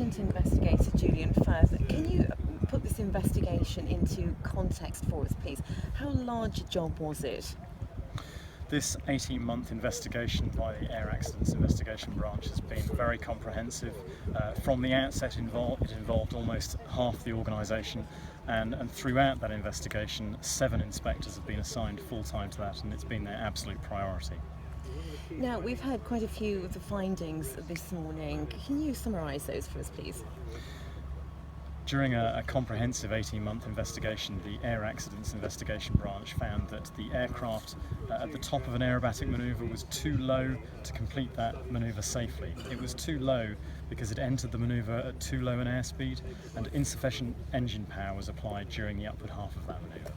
Accident Investigator Julian Firth. Can you put this investigation into context for us, please? How large a job was it? This 18-month investigation by the Air Accidents Investigation Branch has been very comprehensive. From the outset it involved almost half the organisation, and throughout that investigation 7 inspectors have been assigned full-time to that, and it's been their absolute priority. Now, we've heard quite a few of the findings this morning. Can you summarise those for us, please? During a comprehensive 18-month investigation, the Air Accidents Investigation Branch found that the aircraft at the top of an aerobatic manoeuvre was too low to complete that manoeuvre safely. It was too low because it entered the manoeuvre at too low an airspeed, and insufficient engine power was applied during the upward half of that manoeuvre.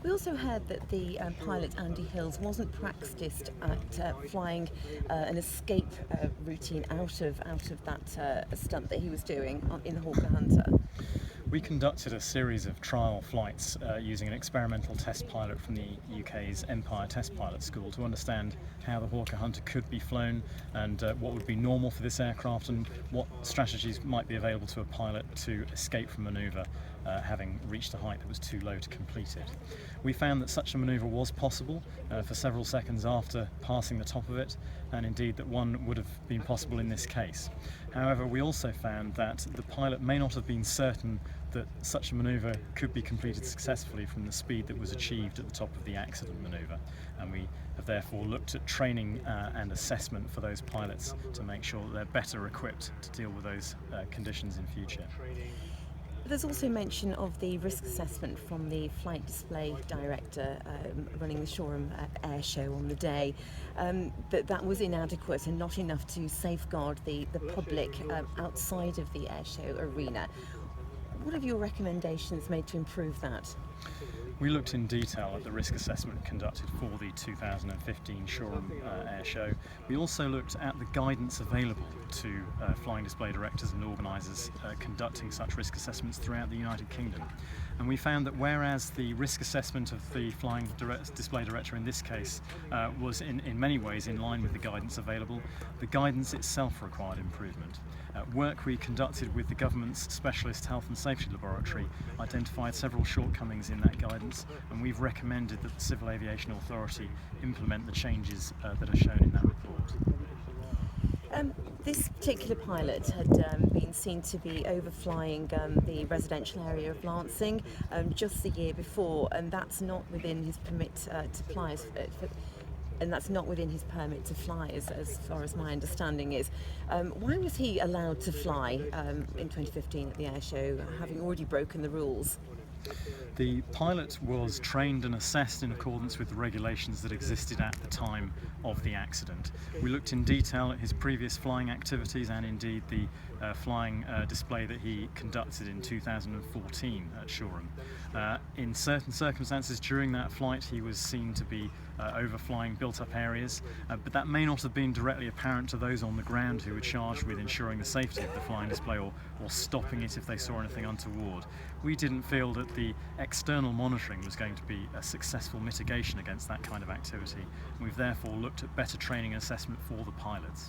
We also heard that the pilot, Andy Hills, wasn't practised at flying an escape routine out of that stunt that he was doing in the Hawker Hunter. We conducted a series of trial flights using an experimental test pilot from the UK's Empire Test Pilot School to understand how the Hawker Hunter could be flown and what would be normal for this aircraft and what strategies might be available to a pilot to escape from manoeuvre having reached a height that was too low to complete it. We found that such a manoeuvre was possible for several seconds after passing the top of it, and indeed that one would have been possible in this case. However, we also found that the pilot may not have been certain that such a manoeuvre could be completed successfully from the speed that was achieved at the top of the accident manoeuvre, and we have therefore looked at training and assessment for those pilots to make sure that they're better equipped to deal with those conditions in future. There's also mention of the risk assessment from the flight display director running the Shoreham Airshow on the day, that was inadequate and not enough to safeguard the public outside of the airshow arena. What are your recommendations made to improve that? We looked in detail at the risk assessment conducted for the 2015 Shoreham Airshow. We also looked at the guidance available to flying display directors and organisers conducting such risk assessments throughout the United Kingdom. And we found that whereas the risk assessment of the flying display director in this case was in many ways in line with the guidance available, the guidance itself required improvement. Work we conducted with the government's specialist health and safety laboratory identified several shortcomings in that guidance, and we've recommended that the Civil Aviation Authority implement the changes that are shown in that report. This particular pilot had been seen to be overflying the residential area of Lancing just the year before, and that's not within his permit to fly. And that's not within his permit to fly, as far as my understanding is. Why was he allowed to fly in 2015 at the airshow, having already broken the rules? The pilot was trained and assessed in accordance with the regulations that existed at the time of the accident. We looked in detail at his previous flying activities and indeed the flying display that he conducted in 2014 at Shoreham. In certain circumstances during that flight he was seen to be overflying built-up areas, but that may not have been directly apparent to those on the ground who were charged with ensuring the safety of the flying display or stopping it if they saw anything untoward. We didn't feel that the external monitoring was going to be a successful mitigation against that kind of activity. We've therefore looked at better training and assessment for the pilots.